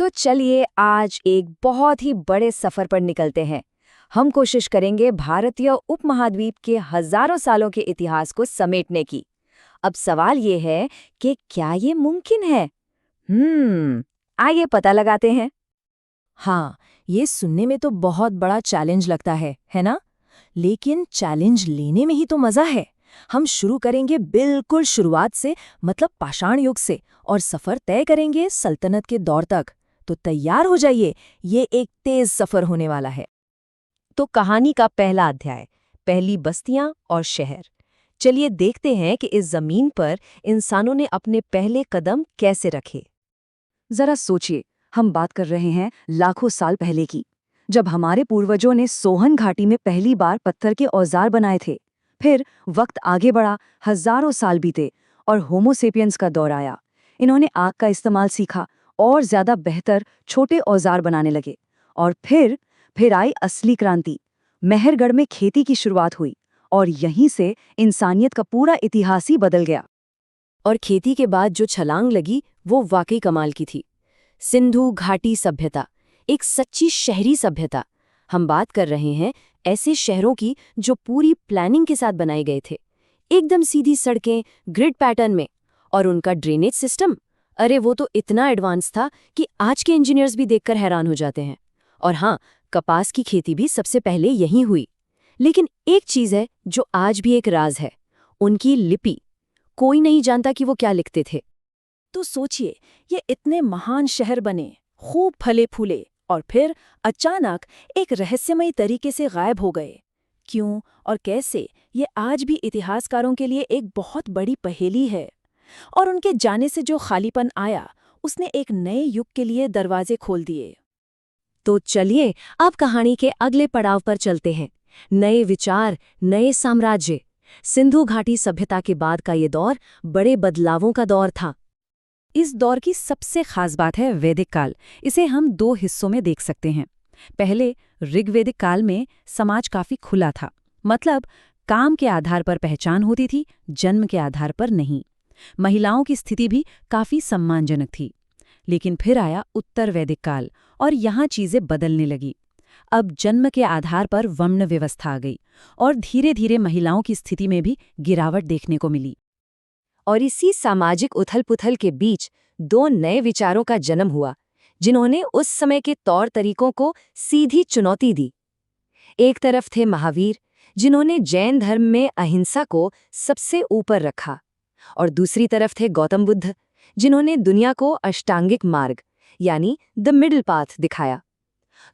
तो चलिए आज एक बहुत ही बड़े सफर पर निकलते हैं। हम कोशिश करेंगे भारतीय उपमहाद्वीप के हजारों सालों के इतिहास को समेटने की। अब सवाल ये है कि क्या ये मुमकिन है? आइए पता लगाते हैं। हाँ, ये सुनने में तो बहुत बड़ा चैलेंज लगता है ना? लेकिन चैलेंज लेने में ही तो मजा है। हम शुरू करेंगे बिल्कुल शुरुआत से, मतलब पाषाण युग से, और सफर तय करेंगे सल्तनत के दौर तक। तो तैयार हो जाइए, ये एक तेज सफर होने वाला है। तो कहानी का पहला अध्याय, पहली बस्तियां और शहर। चलिए देखते हैं कि इस जमीन पर इंसानों ने अपने पहले कदम कैसे रखे। जरा सोचिए, हम बात कर रहे हैं लाखों साल पहले की, जब हमारे पूर्वजों ने सोहन घाटी में पहली बार पत्थर के औजार बनाए थे। फिर वक्त आगे बढ़ा, हजारों साल बीते और होमोसेपियंस का दौर आया। इन्होंने आग का इस्तेमाल सीखा और ज्यादा बेहतर छोटे औजार बनाने लगे। और फिर आई असली क्रांति। मेहरगढ़ में खेती की शुरुआत हुई और यहीं से इंसानियत का पूरा इतिहास ही बदल गया। और खेती के बाद जो छलांग लगी वो वाकई कमाल की थी। सिंधु घाटी सभ्यता, एक सच्ची शहरी सभ्यता। हम बात कर रहे हैं ऐसे शहरों की जो पूरी प्लानिंग के साथ बनाए गए थे, एकदम सीधी सड़कें, ग्रिड पैटर्न में। और उनका ड्रेनेज सिस्टम, अरे वो तो इतना एडवांस था कि आज के इंजीनियर्स भी देखकर हैरान हो जाते हैं। और हाँ, कपास की खेती भी सबसे पहले यहीं हुई। लेकिन एक चीज है जो आज भी एक राज है, उनकी लिपि। कोई नहीं जानता कि वो क्या लिखते थे। तो सोचिए, ये इतने महान शहर बने, खूब फले फूले, और फिर अचानक एक रहस्यमयी तरीके से गायब हो गए। क्यों और कैसे, ये आज भी इतिहासकारों के लिए एक बहुत बड़ी पहेली है। और उनके जाने से जो खालीपन आया, उसने एक नए युग के लिए दरवाजे खोल दिए। तो चलिए अब कहानी के अगले पड़ाव पर चलते हैं। नए विचार, नए साम्राज्य। सिंधु घाटी सभ्यता के बाद का ये दौर बड़े बदलावों का दौर था। इस दौर की सबसे खास बात है वैदिक काल। इसे हम दो हिस्सों में देख सकते हैं। पहले ऋग्वैदिक काल में समाज काफी खुला था, मतलब काम के आधार पर पहचान होती थी, जन्म के आधार पर नहीं। महिलाओं की स्थिति भी काफी सम्मानजनक थी। लेकिन फिर आया उत्तर वैदिक काल और यहाँ चीजें बदलने लगी। अब जन्म के आधार पर वर्ण व्यवस्था आ गई और धीरे धीरे महिलाओं की स्थिति में भी गिरावट देखने को मिली। और इसी सामाजिक उथल-पुथल के बीच दो नए विचारों का जन्म हुआ, जिन्होंने उस समय के तौर तरीकों को सीधी चुनौती दी। एक तरफ थे महावीर, जिन्होंने जैन धर्म में अहिंसा को सबसे ऊपर रखा, और दूसरी तरफ थे गौतम बुद्ध, जिन्होंने दुनिया को अष्टांगिक मार्ग यानी द मिडिल पाथ दिखाया।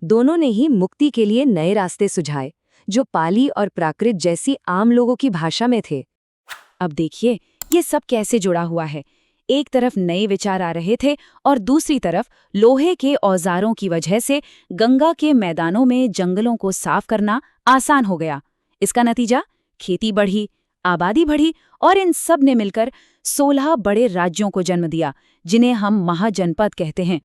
दोनों ने ही मुक्ति के लिए नए रास्ते सुझाए, जो पाली और प्राकृत जैसी आम लोगों की भाषा में थे। अब देखिए ये सब कैसे जुड़ा हुआ है। एक तरफ नए विचार आ रहे थे और दूसरी तरफ लोहे के औजारों की वजह से गंगा के मैदानों में जंगलों को साफ करना आसान हो गया। इसका नतीजा, खेती बढ़ी, आबादी बढ़ी और इन सब ने मिलकर 16 बड़े राज्यों को जन्म दिया, जिन्हें हम महाजनपद कहते हैं।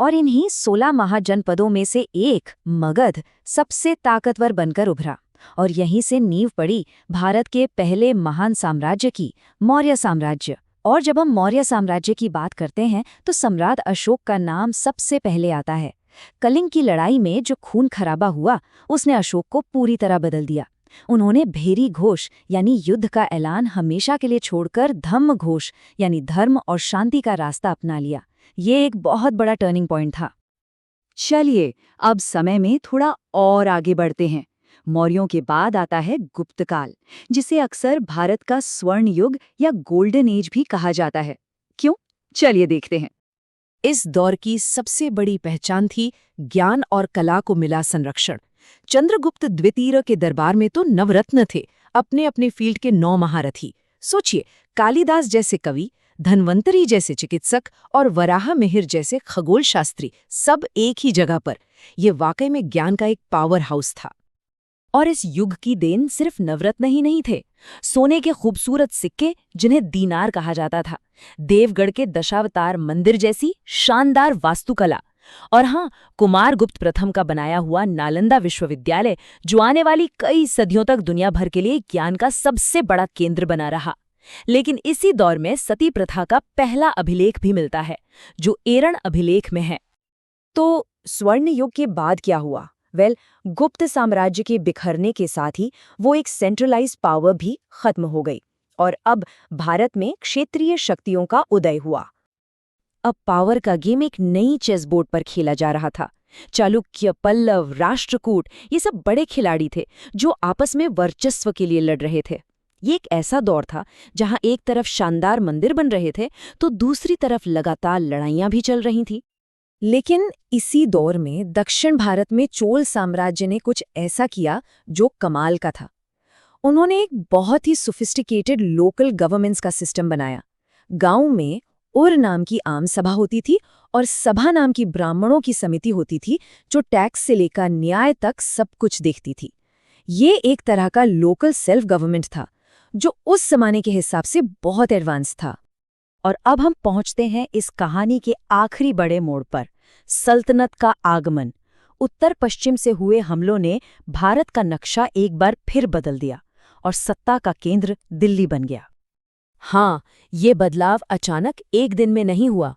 और इन्हीं 16 महाजनपदों में से एक, मगध, सबसे ताकतवर बनकर उभरा। और यहीं से नींव पड़ी भारत के पहले महान साम्राज्य की, मौर्य साम्राज्य। और जब हम मौर्य साम्राज्य की बात करते हैं तो सम्राट अशोक का नाम सबसे पहले आता है। कलिंग की लड़ाई में जो खून खराबा हुआ, उसने अशोक को पूरी तरह बदल दिया। उन्होंने भेरी घोष यानी युद्ध का ऐलान हमेशा के लिए छोड़कर धम्म घोष यानी धर्म और शांति का रास्ता अपना लिया। ये एक बहुत बड़ा टर्निंग पॉइंट था। चलिए अब समय में थोड़ा और आगे बढ़ते हैं। मौर्यों के बाद आता है गुप्त काल, जिसे अक्सर भारत का स्वर्ण युग या गोल्डन एज भी कहा जाता है। क्यों? चलिए देखते हैं। इस दौर की सबसे बड़ी पहचान थी ज्ञान और कला को मिला संरक्षण। चंद्रगुप्त द्वितीय के दरबार में तो नवरत्न थे, अपने अपने फील्ड के 9 महारथी। सोचिए, कालिदास जैसे कवि, धन्वंतरी जैसे चिकित्सक और वराह मिहिर जैसे खगोल शास्त्री, सब एक ही जगह पर। ये वाकई में ज्ञान का एक पावर हाउस था। और इस युग की देन सिर्फ नवरत्न ही नहीं थे, सोने के खूबसूरत सिक्के, जिन्हें दीनार कहा जाता था, देवगढ़ के दशावतार मंदिर जैसी शानदार वास्तुकला, और हाँ, कुमारगुप्त प्रथम का बनाया हुआ नालंदा विश्वविद्यालय, जो आने वाली कई सदियों तक दुनिया भर के लिए ज्ञान का सबसे बड़ा केंद्र बना रहा। लेकिन इसी दौर में सती प्रथा का पहला अभिलेख भी मिलता है, जो एरण अभिलेख में है। तो स्वर्ण युग के बाद क्या हुआ? गुप्त साम्राज्य के बिखरने के साथ ही वो एक सेंट्रलाइज्ड पावर भी खत्म हो गई और अब भारत में क्षेत्रीय शक्तियों का उदय हुआ। अब पावर का गेम एक नई चेस बोर्ड पर खेला जा रहा था। चालुक्य, पल्लव, राष्ट्रकूट ये सब बड़े खिलाड़ी थे जो आपस में वर्चस्व के लिए लड़ रहे थे। ये एक ऐसा दौर था जहां एक तरफ शानदार मंदिर बन रहे थे तो दूसरी तरफ लगातार लड़ाइयां भी चल रही थीं। लेकिन इसी दौर में दक्षिण भारत में चोल साम्राज्य ने कुछ ऐसा किया जो कमाल का था। उन्होंने एक बहुत ही सोफिस्टिकेटेड लोकल गवर्नेंस का सिस्टम बनाया। गांव में उर नाम की आम सभा होती थी और सभा नाम की ब्राह्मणों की समिति होती थी जो टैक्स से लेकर न्याय तक सब कुछ देखती थी। ये एक तरह का लोकल सेल्फ गवर्नमेंट था जो उस जमाने के हिसाब से बहुत एडवांस था। और अब हम पहुंचते हैं इस कहानी के आखिरी बड़े मोड़ पर, सल्तनत का आगमन। उत्तर पश्चिम से हुए हमलों ने भारत का नक्शा एक बार फिर बदल दिया और सत्ता का केंद्र दिल्ली बन गया। हाँ, ये बदलाव अचानक एक दिन में नहीं हुआ।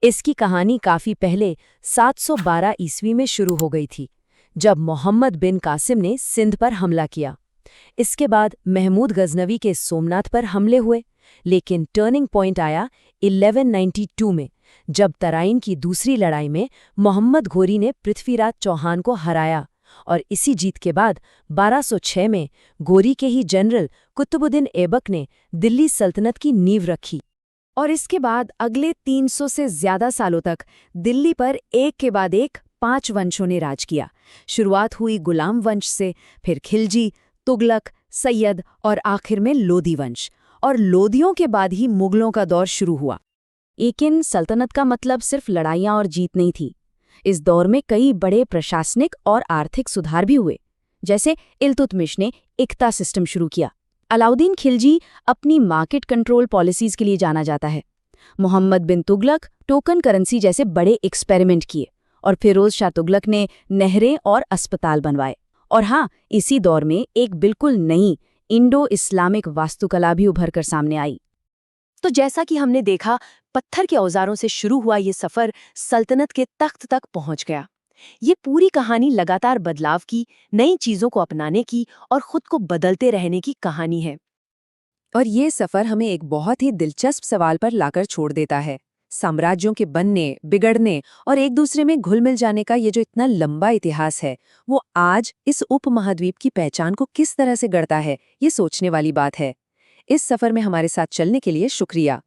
इसकी कहानी काफी पहले 712 ईस्वी में शुरू हो गई थी, जब मोहम्मद बिन कासिम ने सिंध पर हमला किया। इसके बाद महमूद गजनवी के सोमनाथ पर हमले हुए, लेकिन टर्निंग पॉइंट आया 1192 में, जब तराइन की दूसरी लड़ाई में मोहम्मद घोरी ने पृथ्वीराज चौहान को हराया और इसी जीत के बाद 1206 में घोरी के ही जनरल कुतुबुद्दीन ऐबक ने दिल्ली सल्तनत की नींव रखी। और इसके बाद अगले 300 से ज्यादा सालों तक दिल्ली पर एक के बाद एक 5 वंशों ने राज किया। शुरुआत हुई गुलाम वंश से, फिर खिलजी, तुगलक, सैयद और आखिर में लोधी वंश। और लोधियों के बाद ही मुगलों का दौर शुरू हुआ। लेकिन सल्तनत का मतलब सिर्फ लड़ाइयां और जीत नहीं थी। इस दौर में कई बड़े प्रशासनिक और आर्थिक सुधार भी हुए। जैसे इल्तुतमिश ने इक्ता सिस्टम शुरू किया। अलाउद्दीन खिलजी अपनी मार्केट कंट्रोल पॉलिसीज के लिए जाना जाता है। मोहम्मद बिन तुगलक टोकन करेंसी जैसे बड़े एक्सपेरिमेंट किए और फिरोज शाह तुगलक ने नहरें और अस्पताल बनवाए। और हाँ, इसी दौर में एक बिल्कुल नई इंडो इस्लामिक वास्तुकला भी उभर कर सामने आई। तो जैसा कि हमने देखा, पत्थर के औजारों से शुरू हुआ ये सफर सल्तनत के तख्त तक पहुंच गया। ये पूरी कहानी लगातार बदलाव की, नई चीजों को अपनाने की और खुद को बदलते रहने की कहानी है। और ये सफर हमें एक बहुत ही दिलचस्प सवाल पर लाकर छोड़ देता है। साम्राज्यों के बनने, बिगड़ने और एक दूसरे में घुल मिल जाने का ये जो इतना लंबा इतिहास है, वो आज इस उपमहाद्वीप की पहचान को किस तरह से गढ़ता है, ये सोचने वाली बात है। इस सफर में हमारे साथ चलने के लिए शुक्रिया।